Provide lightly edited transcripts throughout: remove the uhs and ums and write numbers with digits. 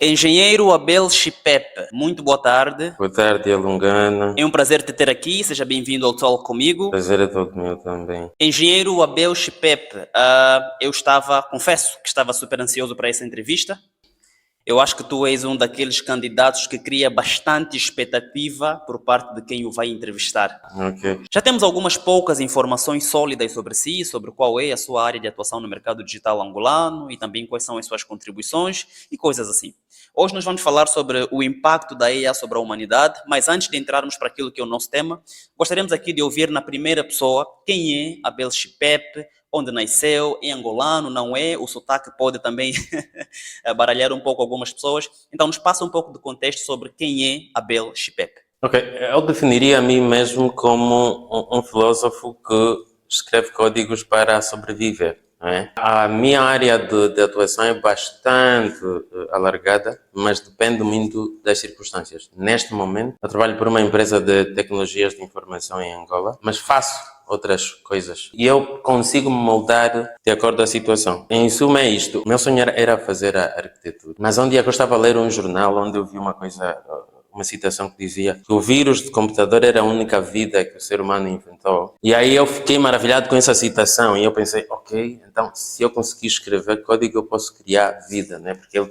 Engenheiro Abel Chipepe, muito boa tarde. Boa tarde, Alungana. É um prazer te ter aqui, seja bem-vindo ao Talk comigo. Prazer é todo meu também. Engenheiro Abel Chipepe, confesso que estava super ansioso para essa entrevista. Eu acho que tu és um daqueles candidatos que cria bastante expectativa por parte de quem o vai entrevistar. Ok. Já temos algumas poucas informações sólidas sobre si, sobre qual é a sua área de atuação no mercado digital angolano e também quais são as suas contribuições e coisas assim. Hoje nós vamos falar sobre o impacto da IA sobre a humanidade, mas antes de entrarmos para aquilo que é o nosso tema, gostaríamos aqui de ouvir na primeira pessoa quem é Abel Chipepe, onde nasceu, é angolano, não é? O sotaque pode também baralhar um pouco algumas pessoas. Então nos passa um pouco de contexto sobre quem é Abel Chipepe. Ok, eu definiria a mim mesmo como um filósofo que escreve códigos para sobreviver. Não é? A minha área de atuação é bastante alargada, mas depende muito das circunstâncias. Neste momento, eu trabalho por uma empresa de tecnologias de informação em Angola, mas faço outras coisas. E eu consigo me moldar de acordo com a situação. Em suma é isto. O meu sonho era fazer a arquitetura. Mas um dia que eu estava a ler um jornal onde eu vi uma citação que dizia que o vírus de computador era a única vida que o ser humano inventou. E aí eu fiquei maravilhado com essa citação e eu pensei, ok, então se eu conseguir escrever código eu posso criar vida, né? Porque os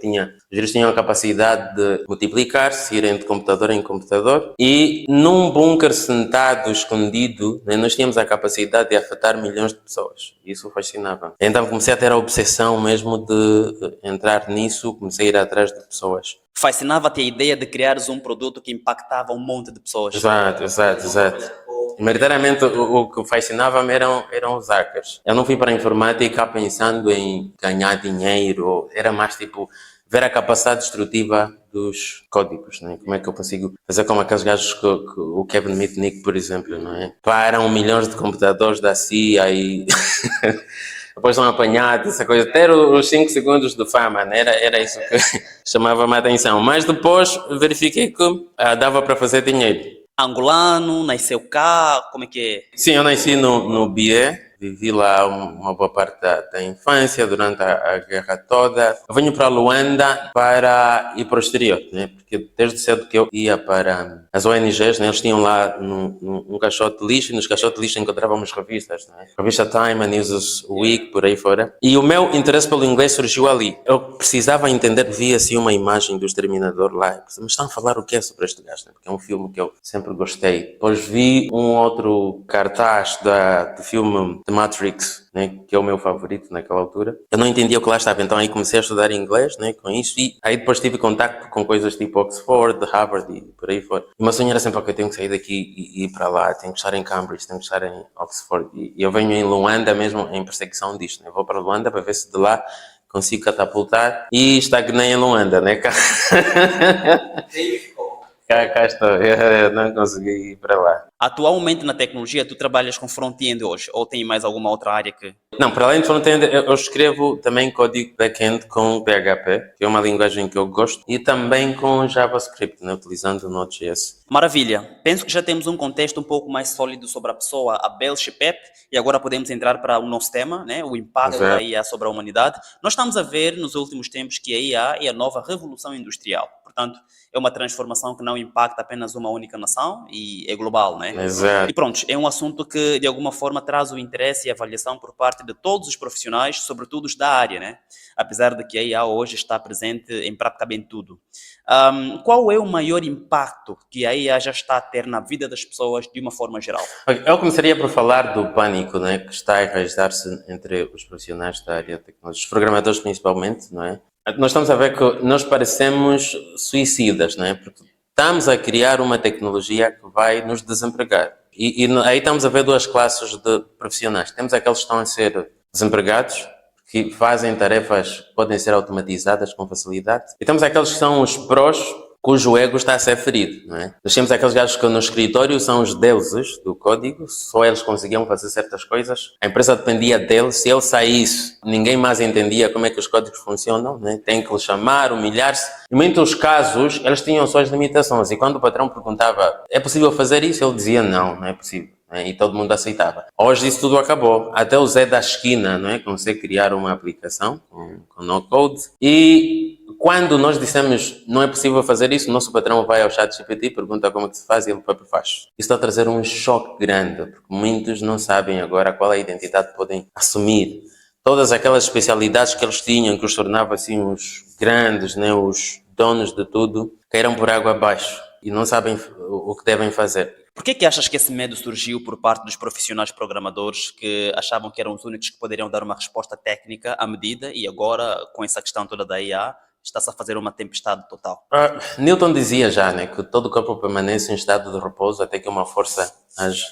vírus tinham a capacidade de multiplicar-se, irem de computador em computador e num bunker sentado, escondido, né, nós tínhamos a capacidade de afetar milhões de pessoas. Isso fascinava. Então comecei a ter a obsessão mesmo de entrar nisso, comecei a ir atrás de pessoas. Fascinava-te a ideia de criares um produto que impactava um monte de pessoas. Exato. Maioritariamente o que fascinava-me eram os hackers. Eu não fui para a informática pensando em ganhar dinheiro, era mais tipo ver a capacidade destrutiva dos códigos, né? Como é que eu consigo fazer como aqueles gajos que o Kevin Mitnick, por exemplo, não é? Param milhões de computadores da CIA e depois são apanhados, essa coisa. Ter os 5 segundos de fama, né? Era isso que chamava-me a atenção. Mas depois verifiquei que dava para fazer dinheiro. Angolano, nasceu cá, como é que é? Sim, eu nasci no Bié, vivi lá uma boa parte da infância, durante a guerra toda. Eu venho para Luanda para ir para o exterior, né? Porque desde cedo que eu ia para as ONGs, né? Eles tinham lá um caixote de lixo, e nos caixotes de lixo encontrávamos revistas, né? Revista Time, a News Week, por aí fora. E o meu interesse pelo inglês surgiu ali. Eu precisava entender, via assim uma imagem do Exterminador lá. Eu pensei, mas estão a falar o que é sobre este gajo? Né? Porque é um filme que eu sempre gostei. Depois vi um outro cartaz do filme The Matrix, né, que é o meu favorito naquela altura. Eu não entendia o que lá estava, então aí comecei a estudar inglês, né, com isso, e aí depois tive contacto com coisas tipo Oxford, Harvard e por aí fora. E o meu sonho era sempre, ok, tenho que sair daqui e ir para lá, tenho que estar em Cambridge, tenho que estar em Oxford. E eu venho em Luanda mesmo em perseguição disto, né, vou para Luanda para ver se de lá consigo catapultar e estagnei em Luanda, né? Cá estou, eu não consegui ir para lá. Atualmente na tecnologia, tu trabalhas com front-end hoje ou tem mais alguma outra área que... Não, para além de front-end, eu escrevo também código back-end com PHP, que é uma linguagem que eu gosto, e também com JavaScript, né, utilizando Node.js. Maravilha. Penso que já temos um contexto um pouco mais sólido sobre a pessoa Abel Chipepe e agora podemos entrar para o nosso tema, né? O impacto da IA sobre a humanidade. Nós estamos a ver nos últimos tempos que a IA é a nova revolução industrial. Portanto, é uma transformação que não impacta apenas uma única nação e é global, né? Exato. E pronto, é um assunto que de alguma forma traz o interesse e a avaliação por parte de todos os profissionais, sobretudo os da área, né? Apesar de que a IA hoje está presente em praticamente tudo. Qual é o maior impacto que a IA já está a ter na vida das pessoas de uma forma geral? Eu começaria por falar do pânico, né, que está a enraizar-se entre os profissionais da área de tecnologia, os programadores principalmente, não é? Nós estamos a ver que nós parecemos suicidas, não é? Porque estamos a criar uma tecnologia que vai nos desempregar. E aí estamos a ver duas classes de profissionais. Temos aqueles que estão a ser desempregados, que fazem tarefas que podem ser automatizadas com facilidade. E temos aqueles que são os prós, cujo ego está a ser ferido, não é? Nós temos aqueles gajos que no escritório são os deuses do código, só eles conseguiam fazer certas coisas, a empresa dependia dele, se ele saísse, ninguém mais entendia como é que os códigos funcionam, né? Tem que lhe chamar, humilhar-se. Em muitos casos, eles tinham suas limitações, e quando o patrão perguntava, é possível fazer isso? Ele dizia, não é possível. E todo mundo aceitava. Hoje isso tudo acabou. Até o Zé da esquina, não é? Consegue criar uma aplicação com no code. E quando nós dissemos não é possível fazer isso, o nosso patrão vai ao chat GPT, pergunta como é que se faz e ele próprio faz. Isso está a trazer um choque grande, porque muitos não sabem agora qual é a identidade que podem assumir. Todas aquelas especialidades que eles tinham, que os tornava assim os grandes, né, os donos de tudo, caíram por água abaixo e não sabem o que devem fazer. Por que achas que esse medo surgiu por parte dos profissionais programadores que achavam que eram os únicos que poderiam dar uma resposta técnica à medida e agora, com essa questão toda da IA, está-se a fazer uma tempestade total? Newton dizia já, né, que todo corpo permanece em estado de repouso até que uma força age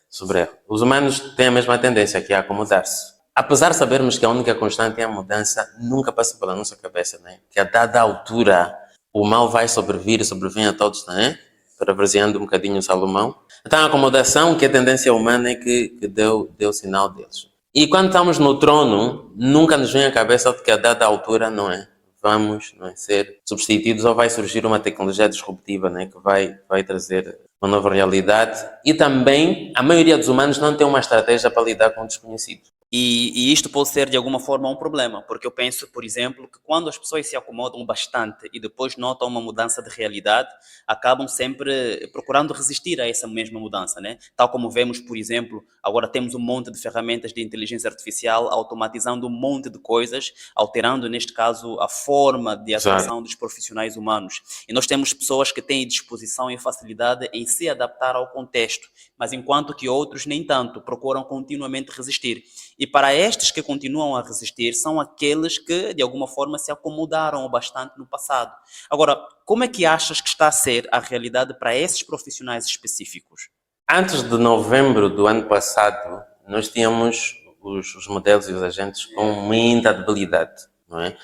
sobre ele. Os humanos têm a mesma tendência, que é acomodar-se. Apesar de sabermos que a única constante é a mudança, nunca passa pela nossa cabeça, né? Que a dada altura o mal vai sobrevir e sobrevém a todos, né? Parafraseando um bocadinho Salomão. Então a acomodação, que é a tendência humana, é que deu sinal deles. E quando estamos no trono, nunca nos vem à cabeça de que a dada altura, não é? Vamos, não é, ser substituídos ou vai surgir uma tecnologia disruptiva, né? Que vai trazer uma nova realidade. E também a maioria dos humanos não tem uma estratégia para lidar com o desconhecido. E isto pode ser de alguma forma um problema, porque eu penso, por exemplo, que quando as pessoas se acomodam bastante e depois notam uma mudança de realidade, acabam sempre procurando resistir a essa mesma mudança, né? Tal como vemos, por exemplo, agora temos um monte de ferramentas de inteligência artificial automatizando um monte de coisas, alterando, neste caso, a forma de atuação dos profissionais humanos. E nós temos pessoas que têm disposição e facilidade em se adaptar ao contexto, mas enquanto que outros nem tanto, procuram continuamente resistir. E para estes que continuam a resistir, são aqueles que, de alguma forma, se acomodaram bastante no passado. Agora, como é que achas que está a ser a realidade para esses profissionais específicos? Antes de novembro do ano passado, nós tínhamos os modelos e os agentes com muita debilidade, não é?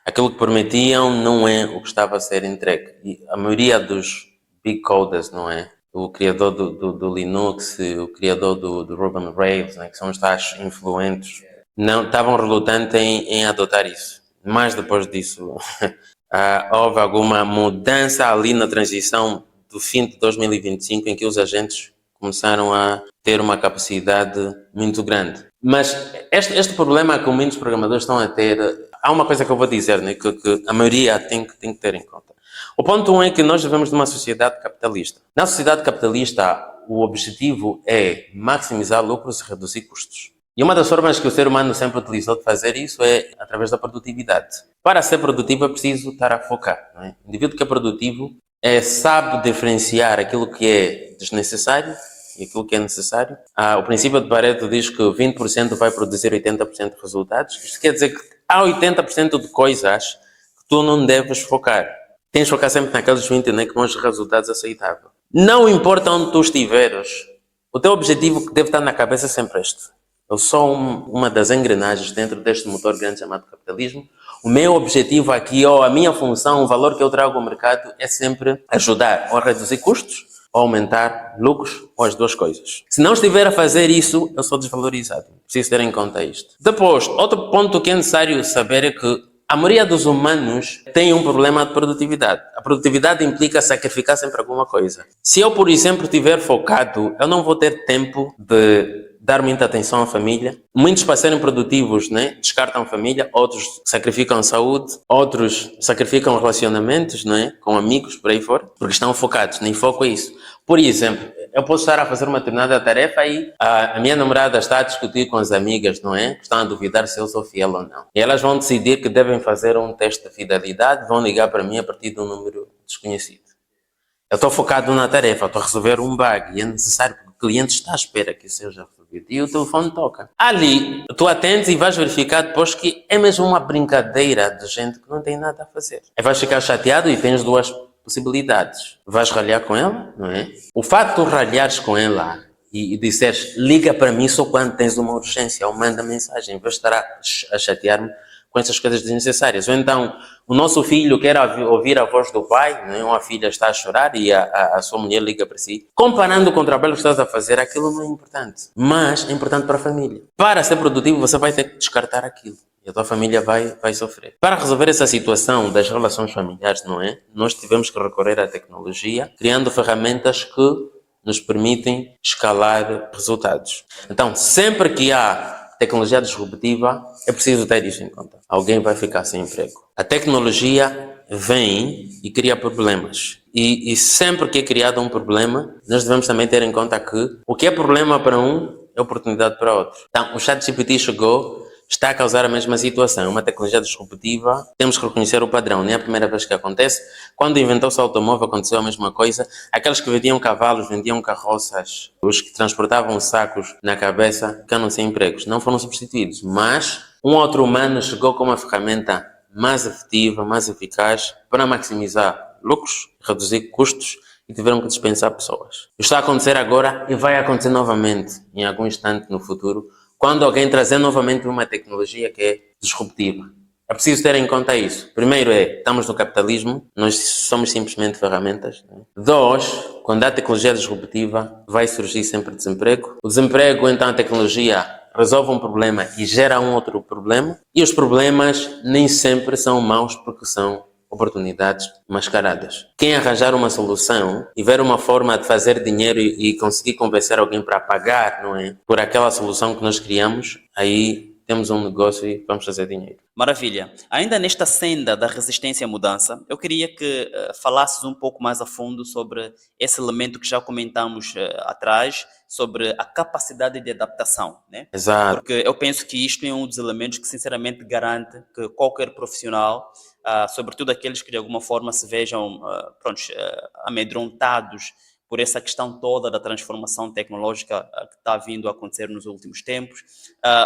Aquilo que prometiam não é o que estava a ser entregue. E a maioria dos big coders, não é? O criador do Linux, o criador do Ruby on Rails, né, que são os tais influentes, não estavam relutantes em adotar isso. Mas depois disso, houve alguma mudança ali na transição do fim de 2025, em que os agentes começaram a ter uma capacidade muito grande. Mas este problema que muitos programadores estão a ter, há uma coisa que eu vou dizer, né, que a maioria tem que ter em conta. O ponto 1 é que nós vivemos numa sociedade capitalista. Na sociedade capitalista, o objetivo é maximizar lucros e reduzir custos. E uma das formas que o ser humano sempre utilizou de fazer isso é através da produtividade. Para ser produtivo é preciso estar a focar, não é? O indivíduo que é produtivo sabe diferenciar aquilo que é desnecessário e aquilo que é necessário. O princípio de Pareto diz que 20% vai produzir 80% de resultados. Isto quer dizer que há 80% de coisas que tu não deves focar. Tens de focar sempre naqueles 20, né, que vão os resultados aceitáveis. Não importa onde tu estiveres, o teu objetivo que deve estar na cabeça é sempre este. Eu sou uma das engrenagens dentro deste motor grande chamado capitalismo. O meu objetivo aqui, ou a minha função, o valor que eu trago ao mercado é sempre ajudar ou a reduzir custos ou aumentar lucros, ou as duas coisas. Se não estiver a fazer isso, eu sou desvalorizado. Preciso ter em conta isto. Depois, outro ponto que é necessário saber é que a maioria dos humanos tem um problema de produtividade. A produtividade implica sacrificar sempre alguma coisa. Se eu, por exemplo, estiver focado, eu não vou ter tempo de dar muita atenção à família. Muitos, para serem produtivos, né, descartam a família, outros sacrificam a saúde, outros sacrificam relacionamentos, né, com amigos, por aí fora, porque estão focados. Nem foco é isso. Por exemplo, eu posso estar a fazer uma determinada tarefa e a minha namorada está a discutir com as amigas, não é? Estão a duvidar se eu sou fiel ou não. E elas vão decidir que devem fazer um teste de fidelidade, vão ligar para mim a partir de um número desconhecido. Eu estou focado na tarefa, estou a resolver um bug e é necessário que o cliente está à espera que seja resolvido. E o telefone toca. Ali, tu atendes e vais verificar depois que é mesmo uma brincadeira de gente que não tem nada a fazer. Aí vais ficar chateado e tens duas possibilidades. Vais ralhar com ela, não é? O facto de ralhares com ela e disseres, liga para mim só quando tens uma urgência ou manda mensagem, em vez de estar a chatear-me com essas coisas desnecessárias. Ou então, o nosso filho quer ouvir a voz do pai, não é? Uma filha está a chorar e a sua mulher liga para si. Comparando com o trabalho que estás a fazer, aquilo não é importante. Mas é importante para a família. Para ser produtivo, você vai ter que descartar aquilo. E a tua família vai sofrer. Para resolver essa situação das relações familiares, não é? Nós tivemos que recorrer à tecnologia, criando ferramentas que nos permitem escalar resultados. Então, sempre que há tecnologia disruptiva, é preciso ter isso em conta. Alguém vai ficar sem emprego. A tecnologia vem e cria problemas. E sempre que é criado um problema, nós devemos também ter em conta que o que é problema para um é oportunidade para outro. Então, o ChatGPT chegou, está a causar a mesma situação. É uma tecnologia disruptiva, temos que reconhecer o padrão. Nem é a primeira vez que acontece. Quando inventou-se o automóvel, aconteceu a mesma coisa. Aqueles que vendiam cavalos, vendiam carroças, os que transportavam sacos na cabeça, ficaram sem empregos. Não foram substituídos. Mas um outro humano chegou com uma ferramenta mais efetiva, mais eficaz, para maximizar lucros, reduzir custos e tiveram que dispensar pessoas. Isso está a acontecer agora e vai acontecer novamente em algum instante no futuro, quando alguém trazer novamente uma tecnologia que é disruptiva. É preciso ter em conta isso. Primeiro estamos no capitalismo, nós somos simplesmente ferramentas. Né? 2, quando há tecnologia disruptiva, vai surgir sempre desemprego. O desemprego, então, a tecnologia resolve um problema e gera um outro problema. E os problemas nem sempre são maus porque são oportunidades mascaradas. Quem arranjar uma solução e ver uma forma de fazer dinheiro e conseguir convencer alguém para pagar, não é? Por aquela solução que nós criamos, aí temos um negócio e vamos fazer dinheiro. Maravilha. Ainda nesta senda da resistência à mudança, eu queria que falasses um pouco mais a fundo sobre esse elemento que já comentamos atrás, sobre a capacidade de adaptação, né? Exato. Porque eu penso que isto é um dos elementos que sinceramente garante que qualquer profissional, sobretudo aqueles que de alguma forma se vejam amedrontados por essa questão toda da transformação tecnológica que está vindo a acontecer nos últimos tempos.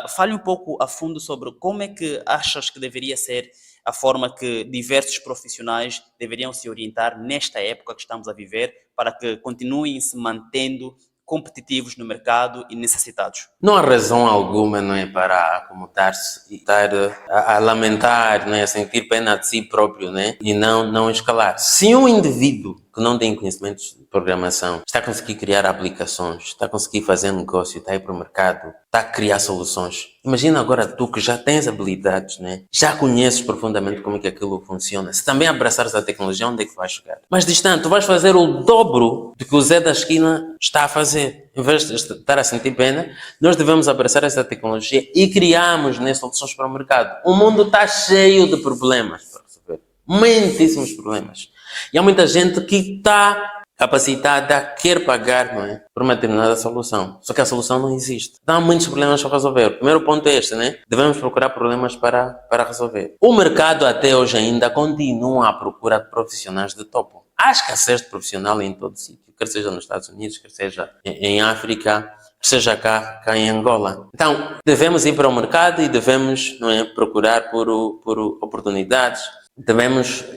Fale um pouco a fundo sobre como é que achas que deveria ser a forma que diversos profissionais deveriam se orientar nesta época que estamos a viver para que continuem se mantendo competitivos no mercado e necessitados. Não há razão alguma, não é, para acomodar-se e estar a lamentar, não é, a sentir pena de si próprio, né, e não escalar. Se um indivíduo que não tem conhecimentos de programação está a conseguir criar aplicações, está a conseguir fazer negócio, está a ir para o mercado, está a criar soluções. Imagina agora tu que já tens habilidades, né, já conheces profundamente como é que aquilo funciona. Se também abraçares a tecnologia, onde é que vais chegar? Mas distante, tu vais fazer o dobro do que o Zé da esquina está a fazer. Em vez de estar a sentir pena, nós devemos abraçar essa tecnologia e criarmos, né, soluções para o mercado. O mundo está cheio de problemas para resolver. Muitíssimos problemas. E há muita gente que está capacitada, quer pagar, não é, por uma determinada solução. Só que a solução não existe. Então há muitos problemas para resolver. O primeiro ponto é este, né? Devemos procurar problemas para resolver. O mercado até hoje ainda continua à procura de profissionais de topo. Há escassez de profissional em todo sítio. Quer seja nos Estados Unidos, quer seja em África, quer seja cá em Angola. Então, devemos ir para o mercado e devemos, não é, procurar por oportunidades.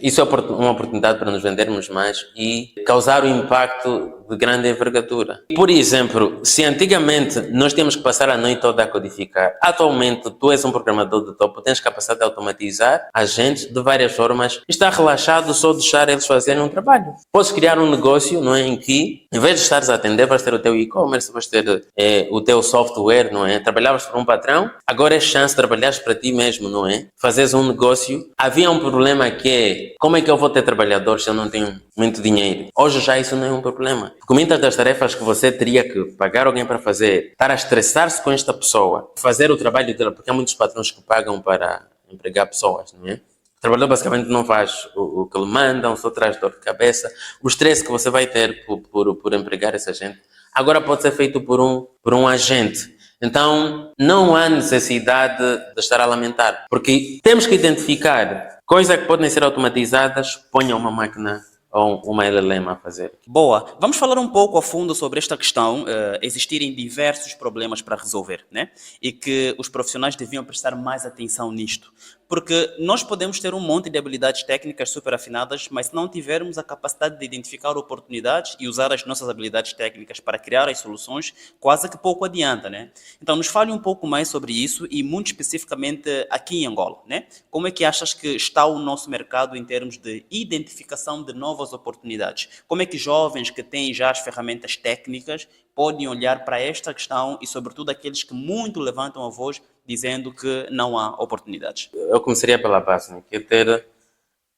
Isso é uma oportunidade para nos vendermos mais e causar um impacto de grande envergadura. Por exemplo, se antigamente nós tínhamos que passar a noite toda a codificar, atualmente tu és um programador de topo, tens capacidade de automatizar agentes de várias formas e está relaxado só deixar eles fazerem um trabalho. Podes criar um negócio, não é, em que, em vez de estares a atender, vais ter o teu e-commerce, vais ter o teu software, não é? Trabalhavas para um patrão, agora é chance de trabalhares para ti mesmo, não é? Fazeres um negócio. Havia um problema que é, como é que eu vou ter trabalhadores se eu não tenho muito dinheiro? Hoje já isso não é um problema. Porque muitas das tarefas que você teria que pagar alguém para fazer, estar a estressar-se com esta pessoa, fazer o trabalho dela, porque há muitos patrões que pagam para empregar pessoas, não é? O trabalhador basicamente não faz o que lhe mandam, só traz dor de cabeça. O estresse que você vai ter por empregar essa gente, agora pode ser feito por um agente. Então, não há necessidade de estar a lamentar, porque temos que identificar coisas que podem ser automatizadas, ponha uma máquina ou uma LLM a fazer. Boa. Vamos falar um pouco a fundo sobre esta questão, existirem diversos problemas para resolver, né? E que os profissionais deviam prestar mais atenção nisto. Porque nós podemos ter um monte de habilidades técnicas super afinadas, mas se não tivermos a capacidade de identificar oportunidades e usar as nossas habilidades técnicas para criar as soluções, quase que pouco adianta, né? Então, nos fale um pouco mais sobre isso e muito especificamente aqui em Angola, né? Como é que achas que está o nosso mercado em termos de identificação de novas oportunidades? Como é que jovens que têm já as ferramentas técnicas podem olhar para esta questão e, sobretudo, aqueles que muito levantam a voz dizendo que não há oportunidades? Eu começaria pela base, né? Que é ter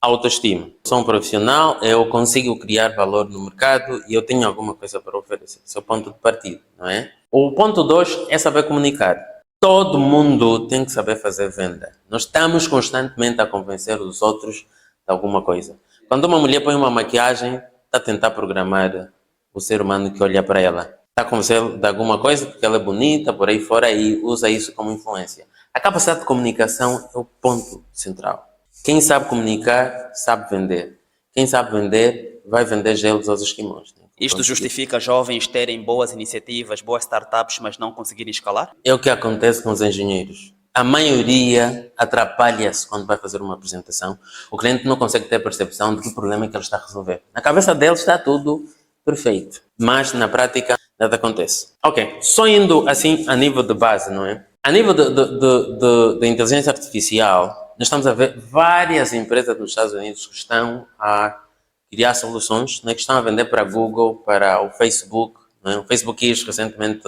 autoestima. Sou um profissional, eu consigo criar valor no mercado e eu tenho alguma coisa para oferecer. Esse é o ponto de partida, não é? O ponto 2 é saber comunicar. Todo mundo tem que saber fazer venda. Nós estamos constantemente a convencer os outros alguma coisa. Quando uma mulher põe uma maquiagem, está a tentar programar o ser humano que olha para ela. Está a convencer de alguma coisa, porque ela é bonita, por aí fora, e usa isso como influência. A capacidade de comunicação é o ponto central. Quem sabe comunicar, sabe vender. Quem sabe vender, vai vender gelos aos esquimós. Isto justifica jovens terem boas iniciativas, boas startups, mas não conseguirem escalar? É o que acontece com os engenheiros. A maioria atrapalha-se quando vai fazer uma apresentação. O cliente não consegue ter percepção de que problema é que ele está a resolver. Na cabeça dele está tudo perfeito, mas na prática nada acontece. Ok, só indo assim a nível de base, não é? A nível de inteligência artificial, nós estamos a ver várias empresas nos Estados Unidos que estão a criar soluções, né, que estão a vender para a Google, para o Facebook. Não é? O Facebook quis recentemente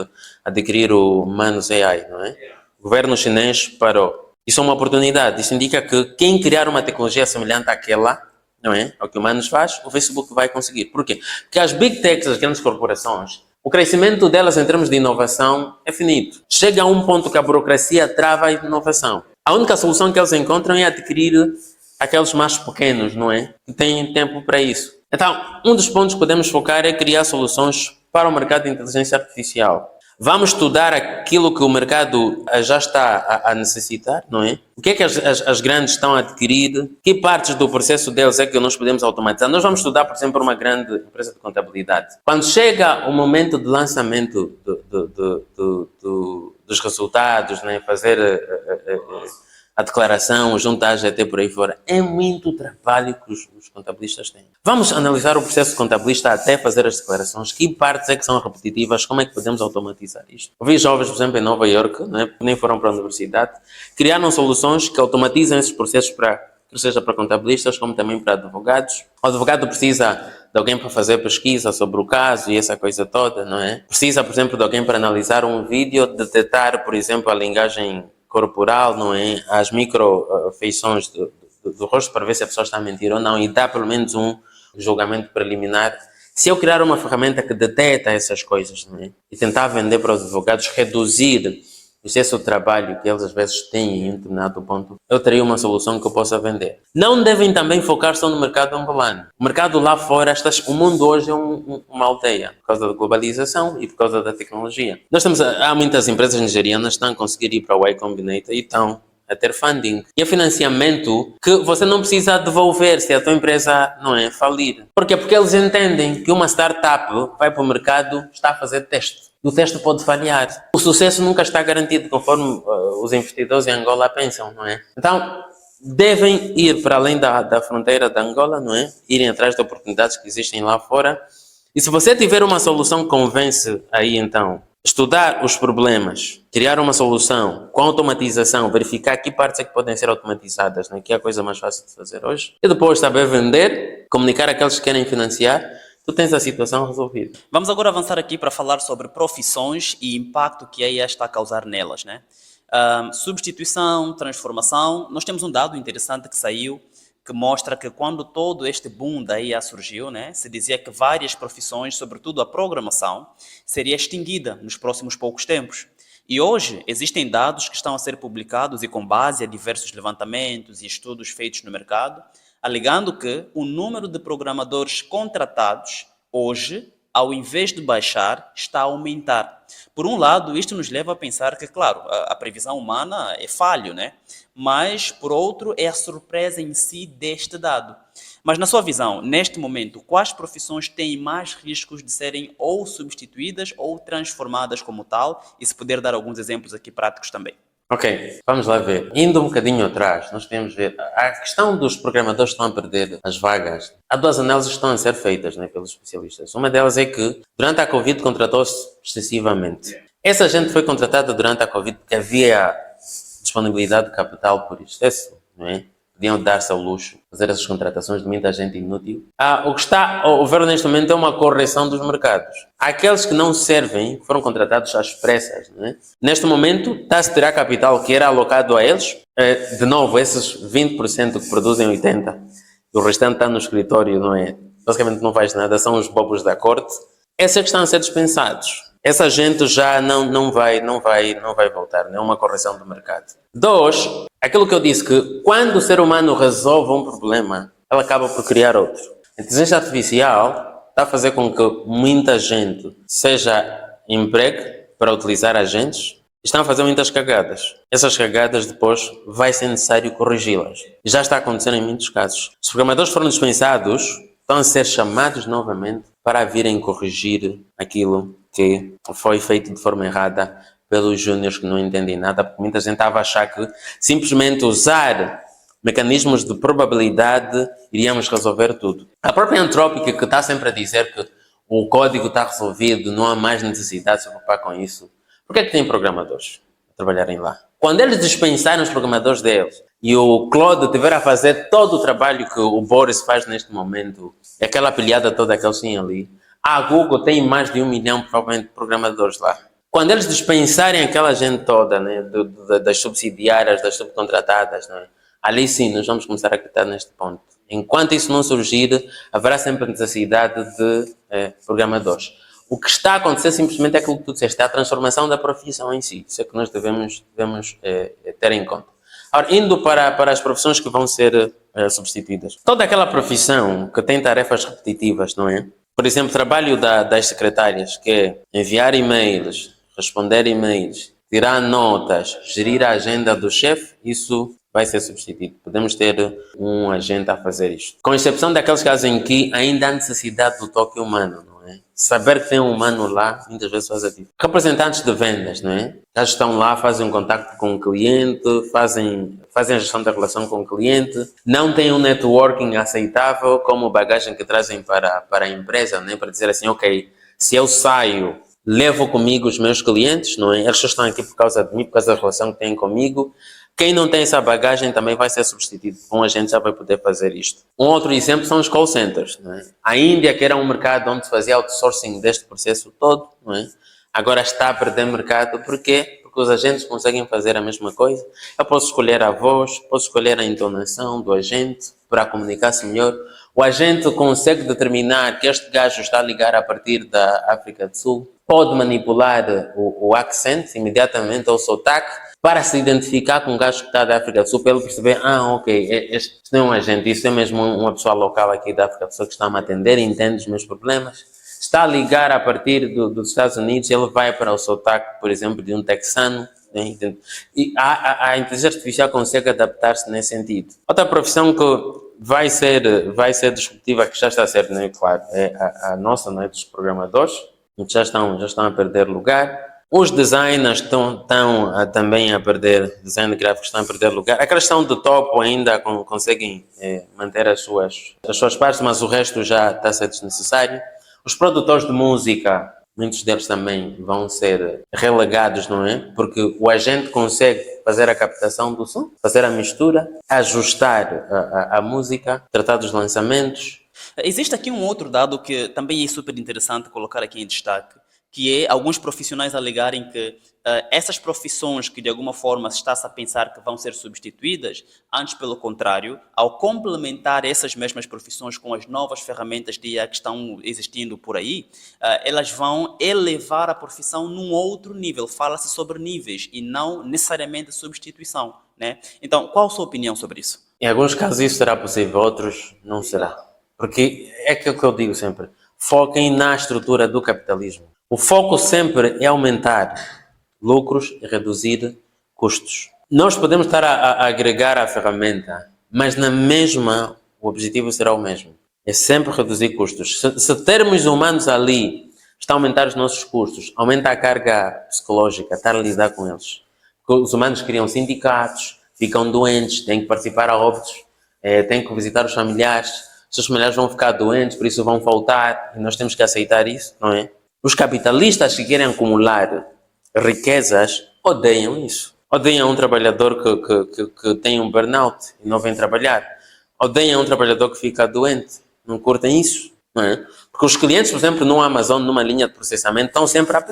adquirir o Manus AI, não é? O governo chinês parou. Isso é uma oportunidade. Isso indica que quem criar uma tecnologia semelhante àquela, não é? Ao que o Manus faz, o Facebook vai conseguir. Por quê? Porque as big techs, as grandes corporações, o crescimento delas em termos de inovação é finito. Chega a um ponto que a burocracia trava a inovação. A única solução que eles encontram é adquirir aqueles mais pequenos, não é? Que têm tempo para isso. Então, um dos pontos que podemos focar é criar soluções para o mercado de inteligência artificial. Vamos estudar aquilo que o mercado já está a necessitar, não é? O que é que as grandes estão a adquirir? Que partes do processo deles é que nós podemos automatizar? Nós vamos estudar, por exemplo, uma grande empresa de contabilidade. Quando chega o momento de lançamento dos resultados, né? Fazer a declaração, junto à AGT por aí fora, é muito trabalho que os contabilistas têm. Vamos analisar o processo contabilista até fazer as declarações, que partes é que são repetitivas, como é que podemos automatizar isto. Ouvi jovens, por exemplo, em Nova Iorque, né, que nem foram para a universidade, criaram soluções que automatizam esses processos para, quer seja para contabilistas, como também para advogados. O advogado precisa de alguém para fazer pesquisa sobre o caso e essa coisa toda, não é? Precisa, por exemplo, de alguém para analisar um vídeo, detectar, por exemplo, a linguagem corporal, não é? As microfeições do rosto para ver se a pessoa está a mentir ou não e dar pelo menos um julgamento preliminar. Se eu criar uma ferramenta que detecta essas coisas, não é? E tentar vender para os advogados, reduzir o excesso de trabalho que eles às vezes têm em um determinado ponto, eu teria uma solução que eu possa vender. Não devem também focar só no mercado angolano. O mercado lá fora, o mundo hoje é uma aldeia, por causa da globalização e por causa da tecnologia. Há muitas empresas nigerianas que estão a conseguir ir para o Y Combinator e estão a ter funding. E é financiamento que você não precisa devolver se a tua empresa não é falir. Por quê? Porque eles entendem que uma startup vai para o mercado, está a fazer teste. E o teste pode falhar. O sucesso nunca está garantido, conforme os investidores em Angola pensam, não é? Então, devem ir para além da fronteira de Angola, não é? Irem atrás de oportunidades que existem lá fora. E se você tiver uma solução que convence aí, então, estudar os problemas, criar uma solução com automatização, verificar que partes é que podem ser automatizadas, né? Que é a coisa mais fácil de fazer hoje. E depois saber vender, comunicar àqueles que querem financiar, tu tens a situação resolvida. Vamos agora avançar aqui para falar sobre profissões e impacto que a IA está a causar nelas, né? Substituição, transformação. Nós temos um dado interessante que saiu que mostra que quando todo este boom da IA surgiu, né, se dizia que várias profissões, sobretudo a programação, seria extinguida nos próximos poucos tempos. E hoje existem dados que estão a ser publicados e com base a diversos levantamentos e estudos feitos no mercado, alegando que o número de programadores contratados hoje, ao invés de baixar, está a aumentar. Por um lado, isto nos leva a pensar que, claro, a previsão humana é falho, né? Mas, por outro, é a surpresa em si deste dado. Mas, na sua visão, neste momento, quais profissões têm mais riscos de serem ou substituídas ou transformadas como tal? E se puder dar alguns exemplos aqui práticos também. Ok, vamos lá ver. Indo um bocadinho atrás, nós podemos ver a questão dos programadores que estão a perder as vagas. Há duas análises que estão a ser feitas, né, pelos especialistas. Uma delas é que durante a Covid contratou-se excessivamente. Essa gente foi contratada durante a Covid porque havia disponibilidade de capital por excesso, não é? Podiam dar-se ao luxo, fazer essas contratações de muita gente inútil. O que está a haver neste momento é uma correção dos mercados. Aqueles que não servem, que foram contratados às pressas, não é? Neste momento, está-se a tirar capital que era alocado a eles. De novo, esses 20% que produzem 80%, e o restante está no escritório, não é? Basicamente não faz nada, são os bobos da corte. Esses que estão a ser dispensados. Essa gente já não vai voltar, não é uma correção do mercado. 2, aquilo que eu disse, que quando o ser humano resolve um problema, ela acaba por criar outro. A inteligência artificial está a fazer com que muita gente seja empregue para utilizar agentes, estão a fazer muitas cagadas. Essas cagadas depois vai ser necessário corrigi-las. Já está acontecendo em muitos casos. Os programadores foram dispensados, estão a ser chamados novamente para virem corrigir aquilo que foi feito de forma errada pelos júniores que não entendem nada, porque muita gente estava a achar que simplesmente usar mecanismos de probabilidade iríamos resolver tudo. A própria Anthropic, que está sempre a dizer que o código está resolvido, não há mais necessidade de se preocupar com isso. Por que é que tem programadores a trabalharem lá? Quando eles dispensarem os programadores deles e o Claude tiver a fazer todo o trabalho que o Boris faz neste momento, aquela pilhada toda que eles têm ali, a Google tem mais de 1 milhão provavelmente de programadores lá. Quando eles dispensarem aquela gente toda, né, das subsidiárias, das subcontratadas, né, ali sim nós vamos começar a acreditar neste ponto. Enquanto isso não surgir, haverá sempre necessidade de programadores. O que está a acontecer simplesmente é aquilo que tu disseste, é a transformação da profissão em si. Isso é que nós devemos ter em conta. Ora, indo para as profissões que vão ser substituídas. Toda aquela profissão que tem tarefas repetitivas, não é? Por exemplo, trabalho das secretárias, que é enviar e-mails, responder e-mails, tirar notas, gerir a agenda do chefe, isso vai ser substituído. Podemos ter um agente a fazer isto. Com exceção daqueles casos em que ainda há necessidade do toque humano, não é? Saber que tem um humano lá, muitas vezes faz a diferença. Representantes de vendas, não é? Já estão lá, fazem um contacto com o cliente, fazem a gestão da relação com o cliente, não têm um networking aceitável como bagagem que trazem para a empresa, não é? Para dizer assim, ok, se eu saio, levo comigo os meus clientes, não é? Eles só estão aqui por causa de mim, por causa da relação que têm comigo. Quem não tem essa bagagem também vai ser substituído. Um agente já vai poder fazer isto. Um outro exemplo são os call centers. Não é? A Índia, que era um mercado onde se fazia outsourcing deste processo todo, não é? Agora está a perder mercado. Por quê? Porque os agentes conseguem fazer a mesma coisa. Eu posso escolher a voz, posso escolher a entonação do agente para comunicar-se melhor. O agente consegue determinar que este gajo está a ligar a partir da África do Sul. Pode manipular o accent imediatamente, ou o sotaque, para se identificar com o gajo que está da África do Sul, para ele perceber, ok, este não é um agente, isso é mesmo uma pessoa local aqui da África do Sul que está a me atender, entende os meus problemas. Está a ligar a partir dos Estados Unidos, ele vai para o sotaque, por exemplo, de um texano, né? E a inteligência artificial consegue adaptar-se nesse sentido. Outra profissão que vai ser disruptiva, que já está a ser, né, claro, é a nossa, né, dos programadores, que já estão a perder lugar. Os designers estão também a perder, design gráfico estão a perder lugar. A questão do topo ainda conseguem manter as suas partes, mas o resto já está a ser desnecessário. Os produtores de música, muitos deles também vão ser relegados, não é? Porque o agente consegue fazer a captação do som, fazer a mistura, ajustar a música, tratar dos lançamentos. Existe aqui um outro dado que também é super interessante colocar aqui em destaque, que é alguns profissionais alegarem que essas profissões que de alguma forma se está-se a pensar que vão ser substituídas, antes pelo contrário, ao complementar essas mesmas profissões com as novas ferramentas de IA que estão existindo por aí, elas vão elevar a profissão num outro nível. Fala-se sobre níveis e não necessariamente substituição, né? Então, qual a sua opinião sobre isso? Em alguns casos isso será possível, outros não será. Porque é aquilo que eu digo sempre, foquem na estrutura do capitalismo. O foco sempre é aumentar lucros e reduzir custos. Nós podemos estar a agregar a ferramenta, mas na mesma o objetivo será o mesmo. É sempre reduzir custos. Se termos humanos ali, está a aumentar os nossos custos, aumenta a carga psicológica, estar a lidar com eles. Porque os humanos criam sindicatos, ficam doentes, têm que participar a óbitos, têm que visitar os familiares. Os seus familiares vão ficar doentes, por isso vão faltar, e nós temos que aceitar isso, não é? Os capitalistas que querem acumular riquezas odeiam isso. Odeiam um trabalhador que tem um burnout e não vem trabalhar. Odeiam um trabalhador que fica doente. Não curtem isso, não é? Porque os clientes, por exemplo, no Amazon, numa linha de processamento, estão sempre a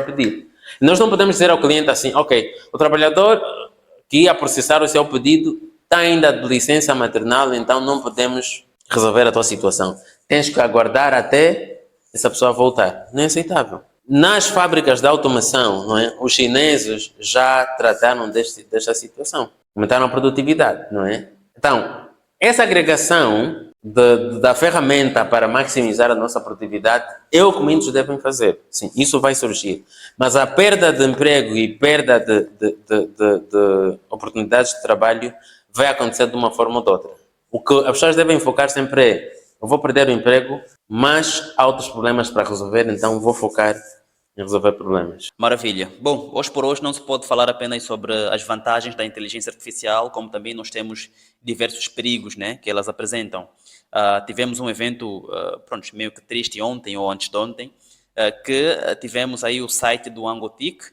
pedir. E nós não podemos dizer ao cliente assim, ok, o trabalhador que ia processar o seu pedido está ainda de licença maternal, então não podemos resolver a tua situação. Tens que aguardar até essa pessoa voltar. Não é aceitável. Nas fábricas de automação, não é? Os chineses já trataram desta situação. Aumentaram a produtividade, não é? Então, Essa agregação da ferramenta para maximizar a nossa produtividade é o que muitos devem fazer. Sim, isso vai surgir. Mas a perda de emprego e perda de oportunidades de trabalho vai acontecer de uma forma ou de outra. O que as pessoas devem focar sempre é: eu vou perder o emprego, mas há outros problemas para resolver, então vou focar em resolver problemas. Maravilha. Bom, hoje por hoje não se pode falar apenas sobre as vantagens da inteligência artificial, como também nós temos diversos perigos, né, que elas apresentam. Tivemos um evento, pronto, meio que triste ontem ou antes de ontem, que tivemos aí o site do Angotic,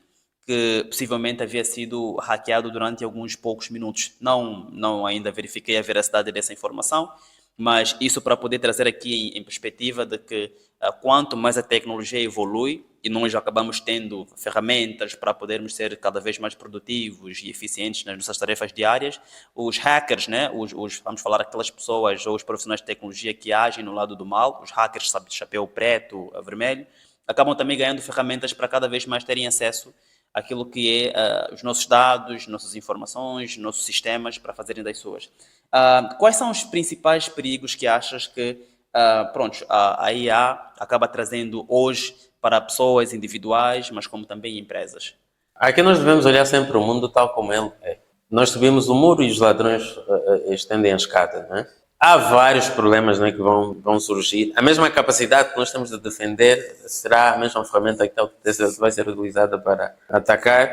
que possivelmente havia sido hackeado durante alguns poucos minutos. Não ainda verifiquei a veracidade dessa informação, mas isso para poder trazer aqui em perspectiva de que quanto mais a tecnologia evolui e nós acabamos tendo ferramentas para podermos ser cada vez mais produtivos e eficientes nas nossas tarefas diárias, os hackers, né, vamos falar aquelas pessoas ou os profissionais de tecnologia que agem no lado do mal, os hackers de chapéu preto, vermelho, acabam também ganhando ferramentas para cada vez mais terem acesso àquilo que é os nossos dados, nossas informações, nossos sistemas para fazerem das suas. Quais são os principais perigos que achas que a IA acaba trazendo hoje para pessoas individuais, mas como também empresas? Aqui nós devemos olhar sempre o mundo tal como ele é. Nós subimos o muro e os ladrões estendem a escada, não é? Há vários problemas, né, que vão surgir. A mesma capacidade que nós temos de defender será a mesma ferramenta que vai ser utilizada para atacar.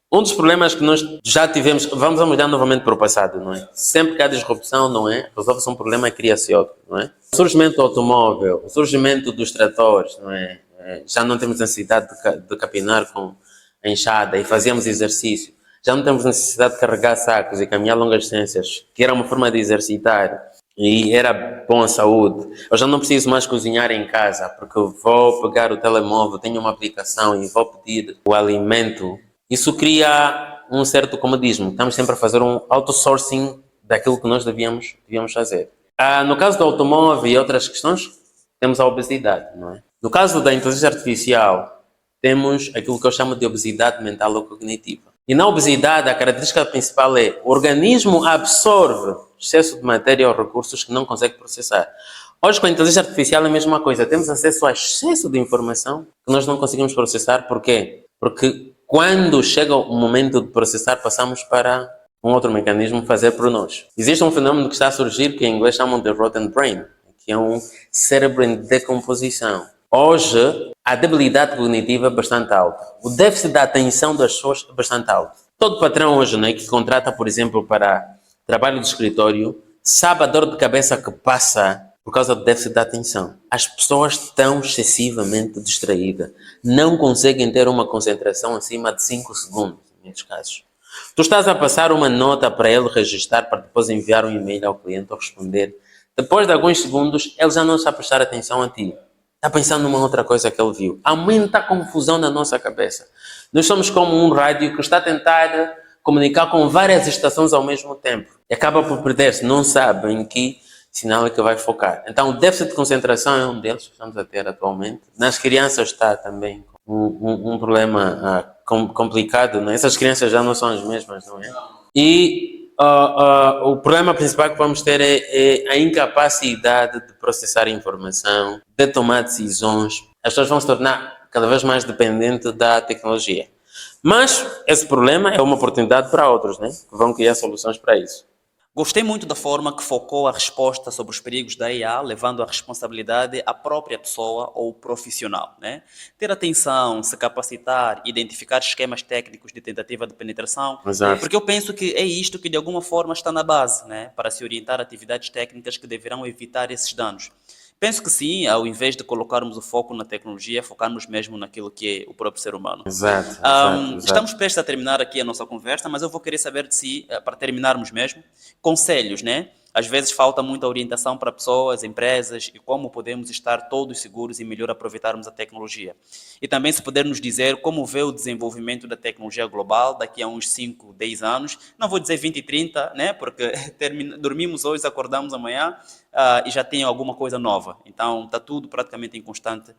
Um dos problemas que nós já tivemos, vamos olhar novamente para o passado, não é? Sempre que há disrupção, não é? Resolve-se um problema e cria-se outro, não é? O surgimento do automóvel, o surgimento dos tratores, não é? Já não temos necessidade de capinar com a enxada e fazíamos exercício. Já não temos necessidade de carregar sacos e caminhar longas distâncias, que era uma forma de exercitar e era bom à saúde. Eu já não preciso mais cozinhar em casa, porque eu vou pegar o telemóvel, tenho uma aplicação e vou pedir o alimento. Isso cria um certo comodismo. Estamos sempre a fazer um outsourcing daquilo que nós devíamos fazer. No caso do automóvel e outras questões, temos a obesidade, não é? No caso da inteligência artificial, temos aquilo que eu chamo de obesidade mental ou cognitiva. E na obesidade, a característica principal é o organismo absorve excesso de matéria ou recursos que não consegue processar. Hoje, com a inteligência artificial, é a mesma coisa. Temos acesso a excesso de informação que nós não conseguimos processar. Por quê? Porque quando chega o momento de processar, passamos para um outro mecanismo fazer por nós. Existe um fenômeno que está a surgir que em inglês chamam de rotten brain, que é um cérebro em decomposição. Hoje, a debilidade cognitiva é bastante alta. O déficit da atenção das pessoas é bastante alto. Todo patrão hoje, né, que contrata, por exemplo, para trabalho de escritório, sabe a dor de cabeça que passa por causa do déficit da atenção. As pessoas estão excessivamente distraídas. Não conseguem ter uma concentração acima de 5 segundos, em muitos casos. Tu estás a passar uma nota para ele registrar, para depois enviar um e-mail ao cliente ou responder. Depois de alguns segundos, ele já não está a prestar atenção a ti. Está pensando numa outra coisa que ele viu. Aumenta a confusão na nossa cabeça. Nós somos como um rádio que está a tentar comunicar com várias estações ao mesmo tempo. E acaba por perder-se. Não sabe em que sinal é que vai focar. Então, o déficit de concentração é um deles que estamos a ter atualmente. Nas crianças está também um problema complicado. Não é? Essas crianças já não são as mesmas, não é? E o problema principal que vamos ter é a incapacidade de processar informação, de tomar decisões. As pessoas vão se tornar cada vez mais dependentes da tecnologia. Mas esse problema é uma oportunidade para outros, né? Que vão criar soluções para isso. Gostei muito da forma que focou a resposta sobre os perigos da IA, levando a responsabilidade à própria pessoa ou profissional, né? Ter atenção, se capacitar, identificar esquemas técnicos de tentativa de penetração, Exato. porque eu penso que é isto que de alguma forma está na base, né? Para se orientar a atividades técnicas que deverão evitar esses danos. Penso que sim, ao invés de colocarmos o foco na tecnologia, focarmos mesmo naquilo que é o próprio ser humano. Exato. Estamos prestes a terminar aqui a nossa conversa, mas eu vou querer saber de si, para terminarmos mesmo, conselhos, né? Às vezes falta muita orientação para pessoas, empresas e como podemos estar todos seguros e melhor aproveitarmos a tecnologia. E também se puder nos dizer como vê o desenvolvimento da tecnologia global daqui a uns 5, 10 anos, não vou dizer 20 e 30, né? Porque dormimos hoje, acordamos amanhã e já tem alguma coisa nova. Então está tudo praticamente em constante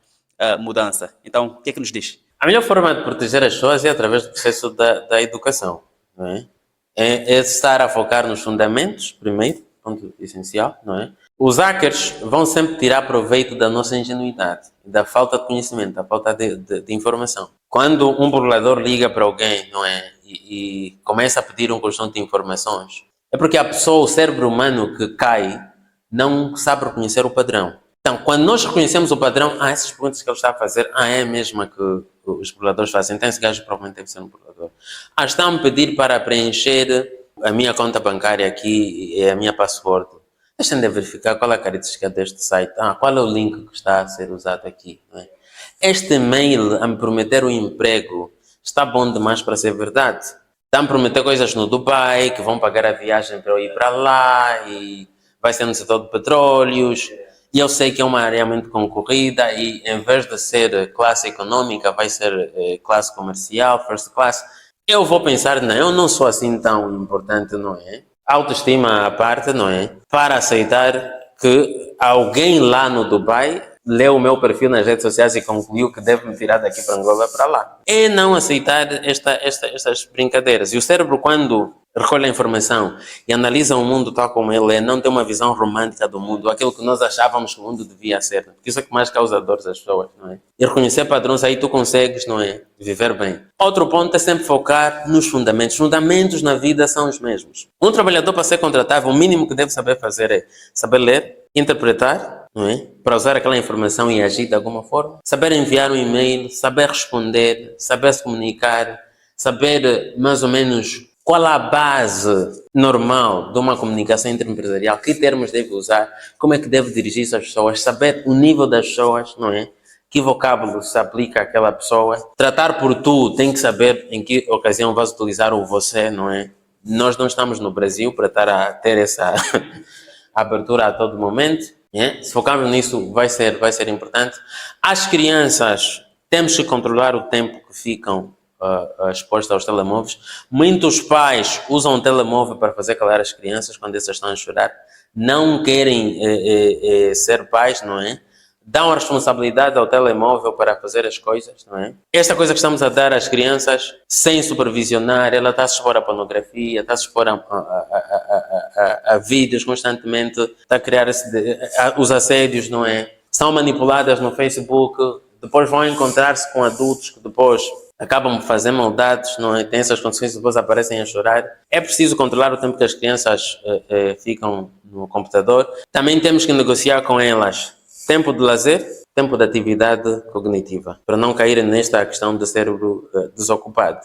mudança. Então, o que é que nos diz? A melhor forma de proteger as pessoas é através do processo da educação, não é? É estar a focar nos fundamentos, primeiro, ponto essencial, não é? Os hackers vão sempre tirar proveito da nossa ingenuidade, da falta de conhecimento, da falta de informação. Quando um burlador liga para alguém, não é? E começa a pedir um conjunto de informações, é porque a pessoa, o cérebro humano que cai, não sabe reconhecer o padrão. Então, quando nós reconhecemos o padrão, essas perguntas que ele está a fazer, é a mesma que os burladores fazem. Então, esse gajo provavelmente deve ser um burlador. Está a me pedir para preencher a minha conta bancária aqui e a minha password. Deixa-me verificar qual é a característica deste site. Qual é o link que está a ser usado aqui? Né? Este e-mail a me prometer um emprego está bom demais para ser verdade. Está a me prometer coisas no Dubai, que vão pagar a viagem para eu ir para lá e vai ser no setor de petróleos. E eu sei que é uma área muito concorrida e em vez de ser classe econômica, vai ser classe comercial, first class. Eu vou pensar, não, eu não sou assim tão importante, não é? Autoestima à parte, não é? Para aceitar que alguém lá no Dubai leu o meu perfil nas redes sociais e concluiu que deve me tirar daqui para Angola para lá. É não aceitar estas brincadeiras. E o cérebro, quando recolhe a informação e analisa o mundo tal como ele é, não tem uma visão romântica do mundo, aquilo que nós achávamos que o mundo devia ser. Porque isso é que mais causa dores às pessoas, não é? E reconhecer padrões, aí tu consegues, não é? Viver bem. Outro ponto é sempre focar nos fundamentos. Os fundamentos na vida são os mesmos. Um trabalhador, para ser contratável, o mínimo que deve saber fazer é saber ler, interpretar, não é? Para usar aquela informação e agir de alguma forma. Saber enviar um e-mail, saber responder, saber se comunicar, saber mais ou menos qual a base normal de uma comunicação interempresarial, que termos deve usar, como é que deve dirigir-se às pessoas, saber o nível das pessoas, não é? Que vocábulo se aplica àquela pessoa. Tratar por tu, tem que saber em que ocasião vais utilizar o você, não é? Nós não estamos no Brasil para estar a ter essa abertura a todo momento. Se focarmos nisso, vai ser importante. As crianças, temos que controlar o tempo que ficam expostas aos telemóveis. Muitos pais usam o telemóvel para fazer calar as crianças quando essas estão a chorar. Não querem ser pais, não é? Dão a responsabilidade ao telemóvel para fazer as coisas, não é? Esta coisa que estamos a dar às crianças, sem supervisionar, ela está a se expor à pornografia, está a se expor a vídeos constantemente, está a criar os assédios, não é? São manipuladas no Facebook, depois vão encontrar-se com adultos que depois acabam de fazer maldades, não é? Tem essas condições e depois aparecem a chorar. É preciso controlar o tempo que as crianças ficam no computador. Também temos que negociar com elas tempo de lazer, tempo de atividade cognitiva, para não cair nesta questão do cérebro desocupado.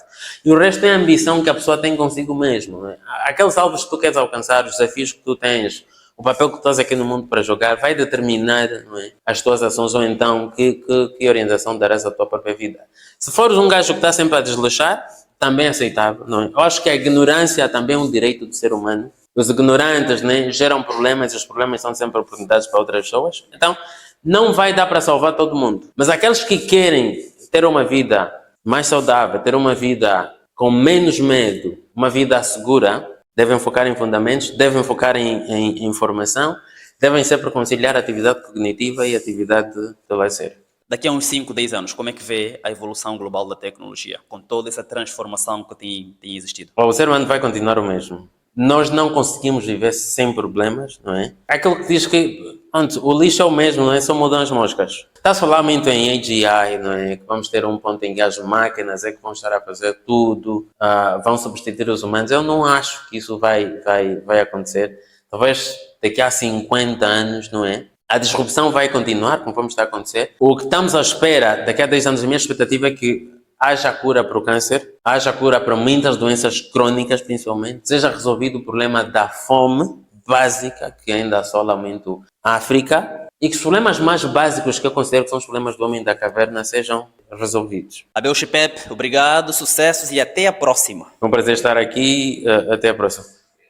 E o resto é a ambição que a pessoa tem consigo mesmo. Não é? Aqueles alvos que tu queres alcançar, os desafios que tu tens, o papel que tu estás aqui no mundo para jogar, vai determinar, não é, as tuas ações, ou então que orientação darás à tua própria vida. Se fores um gajo que está sempre a desleixar, também é aceitável. Não é? Eu acho que a ignorância também é um direito do ser humano. Os ignorantes, né, geram problemas e os problemas são sempre oportunidades para outras pessoas. Então, não vai dar para salvar todo mundo. Mas aqueles que querem ter uma vida mais saudável, ter uma vida com menos medo, uma vida segura, devem focar em fundamentos, devem focar em informação, devem sempre conciliar a atividade cognitiva e a atividade de lazer. Daqui a uns 5, 10 anos, como é que vê a evolução global da tecnologia, com toda essa transformação que tem existido? O ser humano vai continuar o mesmo. Nós não conseguimos viver sem problemas, não é? Aquilo que diz que o lixo é o mesmo, não é? Só mudam as moscas. Está-se a falar muito em AGI, não é? Que vamos ter um ponto em que as máquinas é que vão estar a fazer tudo, vão substituir os humanos. Eu não acho que isso vai acontecer. Talvez daqui a 50 anos, não é? A disrupção vai continuar, conforme está a acontecer. O que estamos à espera daqui a 10 anos, a minha expectativa é que haja cura para o câncer, haja cura para muitas doenças crônicas, principalmente, seja resolvido o problema da fome básica, que ainda assola muito a África, e que os problemas mais básicos que eu considero que são os problemas do homem da caverna sejam resolvidos. Abel Shipep, obrigado, sucessos e até a próxima. É um prazer estar aqui, até a próxima.